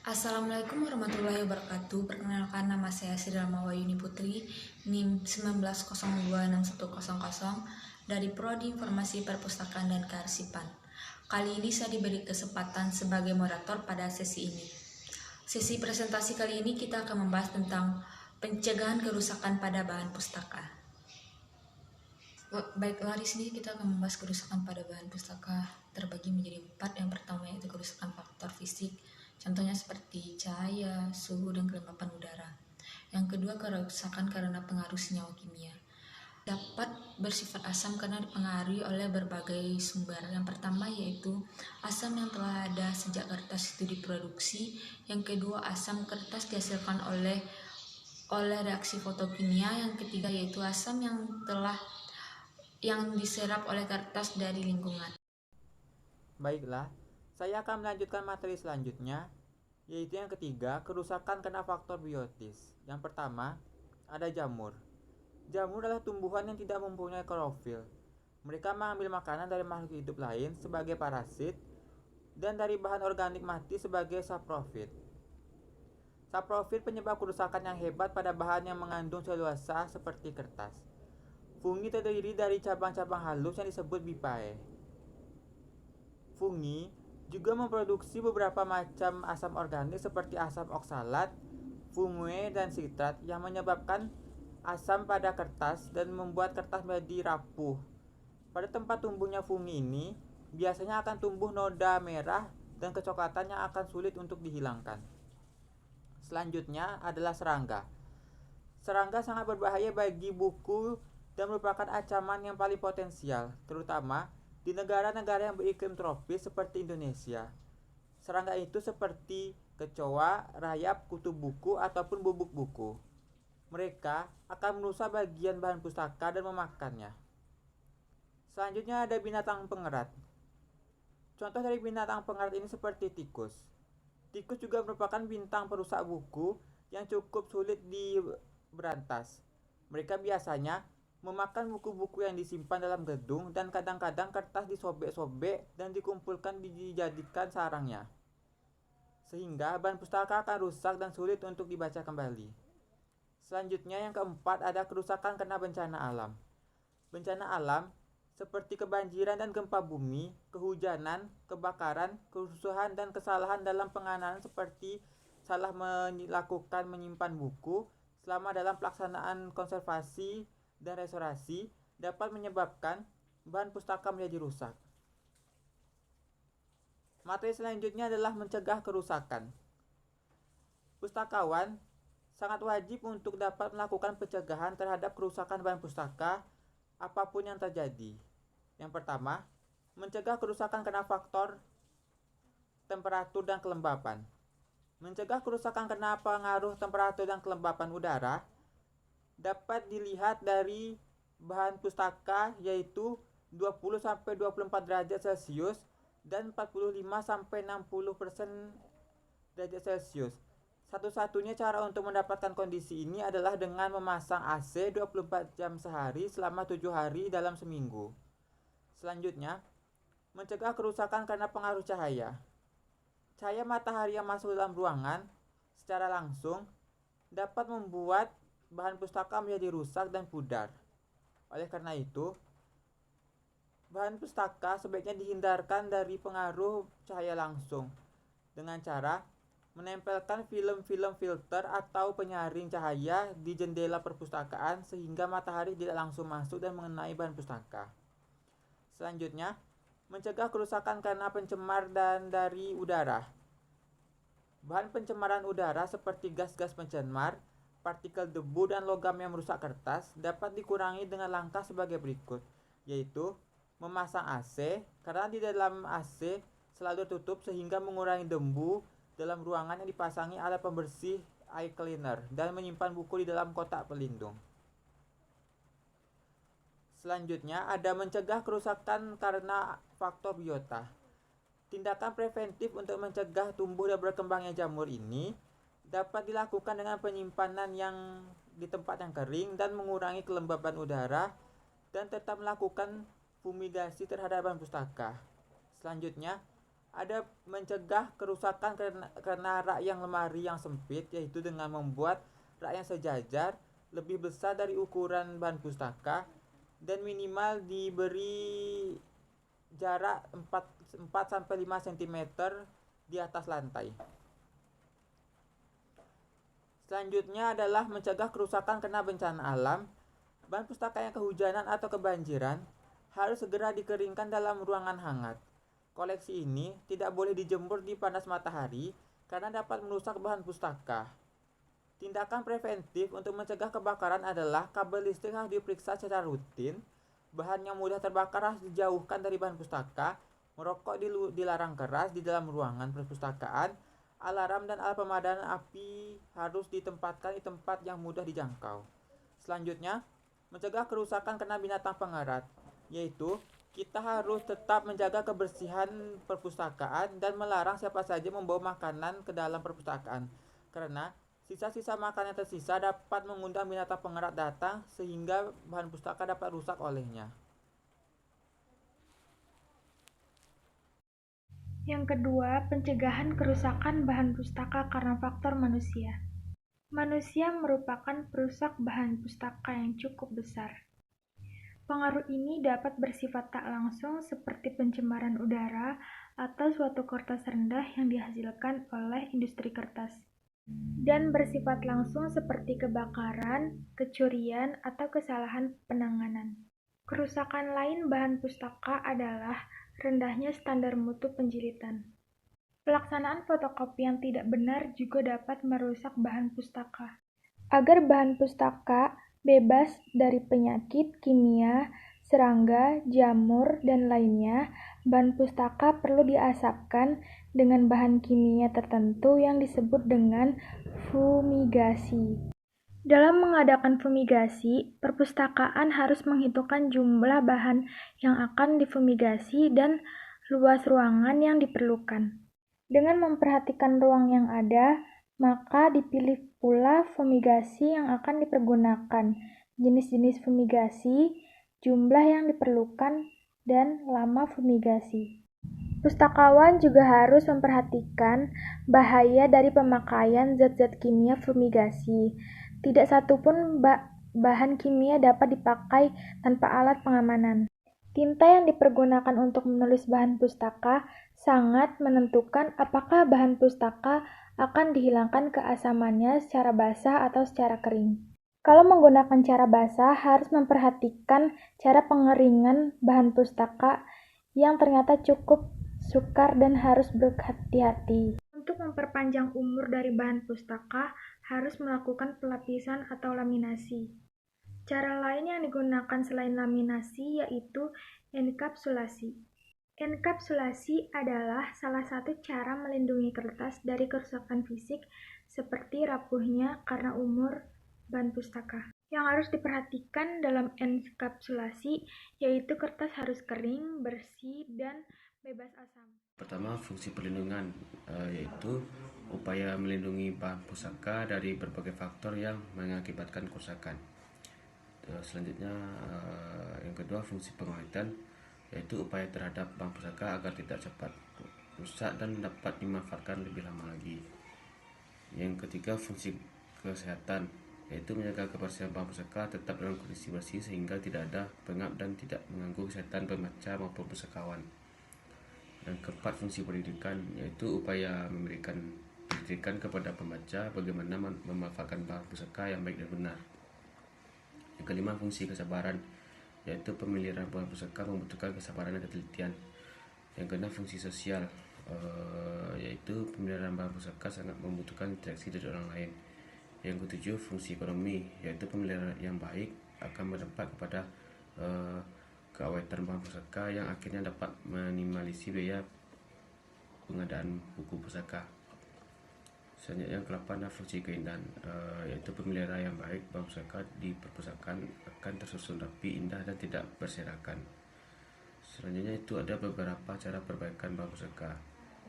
Assalamualaikum warahmatullahi wabarakatuh. Perkenalkan, nama saya Sri Rahmawayuni Putri, NIM 19026100 dari Prodi Informasi Perpustakaan dan Kearsipan. Kali ini saya diberi kesempatan sebagai moderator pada sesi ini. Sesi presentasi kali ini kita akan membahas tentang pencegahan kerusakan pada bahan pustaka. Baiklah, di sini kita akan membahas kerusakan pada bahan pustaka terbagi menjadi 4. Yang pertama yaitu kerusakan faktor fisik, contohnya seperti cahaya, suhu, dan kelembapan udara. Yang kedua, kerusakan karena pengaruh senyawa kimia. Dapat bersifat asam karena dipengaruhi oleh berbagai sumber. Yang pertama yaitu asam yang telah ada sejak kertas itu diproduksi. Yang kedua, asam kertas dihasilkan oleh reaksi fotokimia. Yang ketiga yaitu asam yang diserap oleh kertas dari lingkungan. Baiklah, saya akan melanjutkan materi selanjutnya, yaitu yang ketiga, kerusakan karena faktor biotis. Yang pertama, ada jamur. Jamur adalah tumbuhan yang tidak mempunyai klorofil. Mereka mengambil makanan dari makhluk hidup lain sebagai parasit dan dari bahan organik mati sebagai saprofit. Saprofit penyebab kerusakan yang hebat pada bahan yang mengandung selulosa seperti kertas. Fungi terdiri dari cabang-cabang halus yang disebut bipae. Fungi juga memproduksi beberapa macam asam organik seperti asam oksalat, fumue, dan sitrat yang menyebabkan asam pada kertas dan membuat kertas menjadi rapuh. Pada tempat tumbuhnya fungi ini, biasanya akan tumbuh noda merah dan kecoklatan yang akan sulit untuk dihilangkan. Selanjutnya adalah serangga. Serangga sangat berbahaya bagi buku dan merupakan ancaman yang paling potensial, terutama di negara-negara yang beriklim tropis seperti Indonesia. Serangga itu seperti kecoa, rayap, kutu buku, ataupun bubuk buku. Mereka akan merusak bagian bahan pustaka dan memakannya. Selanjutnya ada binatang pengerat. Contoh dari binatang pengerat ini seperti tikus. Tikus juga merupakan bintang perusak buku yang cukup sulit diberantas. Mereka biasanya memakan buku-buku yang disimpan dalam gedung dan kadang-kadang kertas disobek-sobek dan dikumpulkan dijadikan sarangnya. Sehingga bahan pustaka akan rusak dan sulit untuk dibaca kembali. Selanjutnya yang keempat ada kerusakan karena bencana alam. Bencana alam seperti kebanjiran dan gempa bumi, kehujanan, kebakaran, kerusuhan, dan kesalahan dalam penanganan seperti salah melakukan menyimpan buku selama dalam pelaksanaan konservasi dan restorasi dapat menyebabkan bahan pustaka menjadi rusak. Materi selanjutnya adalah mencegah kerusakan. Pustakawan sangat wajib untuk dapat melakukan pencegahan terhadap kerusakan bahan pustaka apapun yang terjadi. Yang pertama, mencegah kerusakan karena faktor temperatur dan kelembapan. Mencegah kerusakan karena pengaruh temperatur dan kelembapan udara dapat dilihat dari bahan pustaka yaitu 20-24 derajat Celcius dan 45-60% derajat Celcius. Satu-satunya cara untuk mendapatkan kondisi ini adalah dengan memasang AC 24 jam sehari selama 7 hari dalam seminggu. Selanjutnya, mencegah kerusakan karena pengaruh cahaya. Cahaya matahari yang masuk dalam ruangan secara langsung dapat membuat bahan pustaka menjadi rusak dan pudar. Oleh karena itu, bahan pustaka sebaiknya dihindarkan dari pengaruh cahaya langsung dengan cara menempelkan film-film filter atau penyaring cahaya di jendela perpustakaan sehingga matahari tidak langsung masuk dan mengenai bahan pustaka. Selanjutnya, mencegah kerusakan karena pencemar dan dari udara. Bahan pencemaran udara seperti gas-gas pencemar, partikel debu, dan logam yang merusak kertas dapat dikurangi dengan langkah sebagai berikut, yaitu memasang AC karena di dalam AC selalu tertutup sehingga mengurangi debu dalam ruangan yang dipasangi alat pembersih eye cleaner dan menyimpan buku di dalam kotak pelindung. Selanjutnya ada mencegah kerusakan karena faktor biota. Tindakan preventif untuk mencegah tumbuh dan berkembangnya jamur ini dapat dilakukan dengan penyimpanan yang di tempat yang kering dan mengurangi kelembaban udara dan tetap melakukan fumigasi terhadap bahan pustaka. Selanjutnya, Ada mencegah kerusakan karena rak yang lemari yang sempit, yaitu dengan membuat rak yang sejajar lebih besar dari ukuran bahan pustaka dan minimal diberi jarak 4-5 cm di atas lantai. Selanjutnya adalah mencegah kerusakan karena bencana alam. Bahan pustaka yang kehujanan atau kebanjiran harus segera dikeringkan dalam ruangan hangat. Koleksi ini tidak boleh dijemur di panas matahari karena dapat merusak bahan pustaka. Tindakan preventif untuk mencegah kebakaran adalah kabel listrik harus diperiksa secara rutin, bahan yang mudah terbakar harus dijauhkan dari bahan pustaka, merokok dilarang keras di dalam ruangan perpustakaan, alarm dan alat pemadaman api harus ditempatkan di tempat yang mudah dijangkau. Selanjutnya, mencegah kerusakan karena binatang pengerat, yaitu kita harus tetap menjaga kebersihan perpustakaan dan melarang siapa saja membawa makanan ke dalam perpustakaan, karena sisa-sisa makanan yang tersisa dapat mengundang binatang pengerat datang sehingga bahan pustaka dapat rusak olehnya. Yang kedua, pencegahan kerusakan bahan pustaka karena faktor manusia. Manusia merupakan perusak bahan pustaka yang cukup besar. Pengaruh ini dapat bersifat tak langsung seperti pencemaran udara atau suatu kertas rendah yang dihasilkan oleh industri kertas, dan bersifat langsung seperti kebakaran, kecurian, atau kesalahan penanganan. Kerusakan lain bahan pustaka adalah rendahnya standar mutu penjilitan. Pelaksanaan fotokopi yang tidak benar juga dapat merusak bahan pustaka. Agar bahan pustaka bebas dari penyakit kimia, serangga, jamur, dan lainnya, bahan pustaka perlu diasapkan dengan bahan kimia tertentu yang disebut dengan fumigasi. Dalam mengadakan fumigasi, perpustakaan harus menghitungkan jumlah bahan yang akan difumigasi dan luas ruangan yang diperlukan. Dengan memperhatikan ruang yang ada, maka dipilih pula fumigasi yang akan dipergunakan, jenis-jenis fumigasi, jumlah yang diperlukan, dan lama fumigasi. Pustakawan juga harus memperhatikan bahaya dari pemakaian zat-zat kimia fumigasi. Tidak satupun bahan kimia dapat dipakai tanpa alat pengamanan. Tinta yang dipergunakan untuk menulis bahan pustaka sangat menentukan apakah bahan pustaka akan dihilangkan keasamannya secara basah atau secara kering. Kalau menggunakan cara basah, harus memperhatikan cara pengeringan bahan pustaka yang ternyata cukup sukar dan harus berhati-hati. Untuk memperpanjang umur dari bahan pustaka, harus melakukan pelapisan atau laminasi. Cara lain yang digunakan selain laminasi yaitu enkapsulasi. Enkapsulasi adalah salah satu cara melindungi kertas dari kerusakan fisik seperti rapuhnya karena umur bahan pustaka. Yang harus diperhatikan dalam enkapsulasi yaitu kertas harus kering, bersih, dan bebas asam. Pertama, fungsi perlindungan yaitu upaya melindungi bahan pustaka dari berbagai faktor yang mengakibatkan kerusakan. Selanjutnya, yang kedua, fungsi pengawetan yaitu upaya terhadap bahan pustaka agar tidak cepat rusak dan dapat dimanfaatkan lebih lama lagi. Yang ketiga, fungsi kesehatan yaitu menjaga kebersihan bahan pustaka tetap dalam kondisi bersih sehingga tidak ada pengap dan tidak mengganggu kesehatan pembaca maupun pustakawan. Yang keempat, fungsi pendidikan yaitu upaya memberikan pendidikan kepada pembaca bagaimana memanfaatkan bahan pustaka yang baik dan benar. Yang kelima, fungsi kesabaran yaitu pemeliharaan bahan pustaka membutuhkan kesabaran dan ketelitian. Yang keenam, fungsi sosial yaitu pemeliharaan bahan pustaka sangat membutuhkan interaksi dari orang lain. Yang ketujuh, fungsi ekonomi yaitu pemeliharaan yang baik akan berdampak kepada keawetan bahan pustaka yang akhirnya dapat minimalisir biaya pengadaan buku pustaka. Selanjutnya, yang ke-8 adalah fungsi keindahan yaitu pemeliharaan yang baik bahan pustaka di perpustakaan akan tersusun rapi, indah, dan tidak berserakan. Selanjutnya itu ada beberapa cara perbaikan bahan pustaka.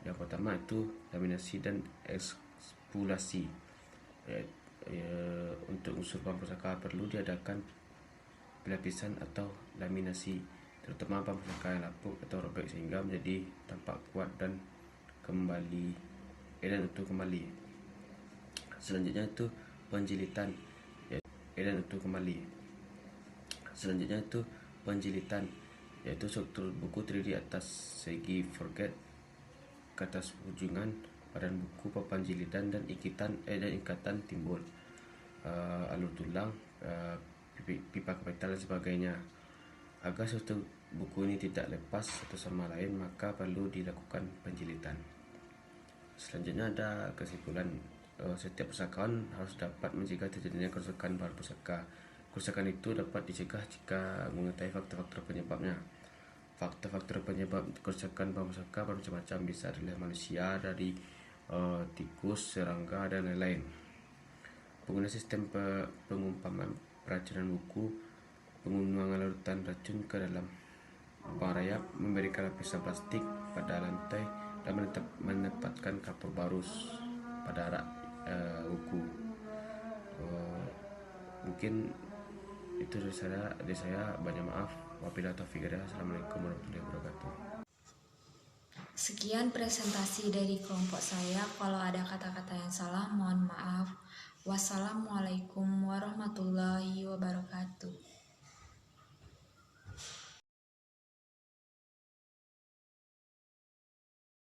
Yang pertama itu laminasi dan ekspulasi. Untuk unsur bahan pustaka perlu diadakan pelapisan atau laminasi, terutama bahan pustaka yang lapuk atau robek sehingga menjadi tampak kuat dan kembali, dan utuh kembali. Selanjutnya itu penjilitan, dan utuh kembali. Selanjutnya itu penjilitan, yaitu struktur buku terdiri atas segi foregrade ke atas ujungan badan buku, papan jilidan dan ikatan timbul, alur tulang, pipa kapital dan sebagainya. Agar struktur buku ini tidak lepas satu sama lain, maka perlu dilakukan penjilitan. Selanjutnya ada kesimpulan. Setiap pustakawan harus dapat mencegah terjadinya kerusakan bahan pustaka. Kerusakan itu dapat dicegah jika mengetahui faktor-faktor penyebabnya. Faktor-faktor penyebab kerusakan bahan pustaka bermacam-macam, bisa dari manusia, dari tikus, serangga, dan lain-lain. Penggunaan sistem pengumpaman peracunan buku, penggunaan larutan racun ke dalam lubang rayap, memberikan lapisan plastik pada lantai, dan menempatkan kapur barus pada rak buku. Mungkin itu dari saya. Banyak maaf. Wabillahi taufiq hidayah. Assalamualaikum warahmatullahi wabarakatuh. Sekian presentasi dari kelompok saya. Kalau ada kata-kata yang salah, mohon maaf. Wassalamualaikum warahmatullahi wabarakatuh.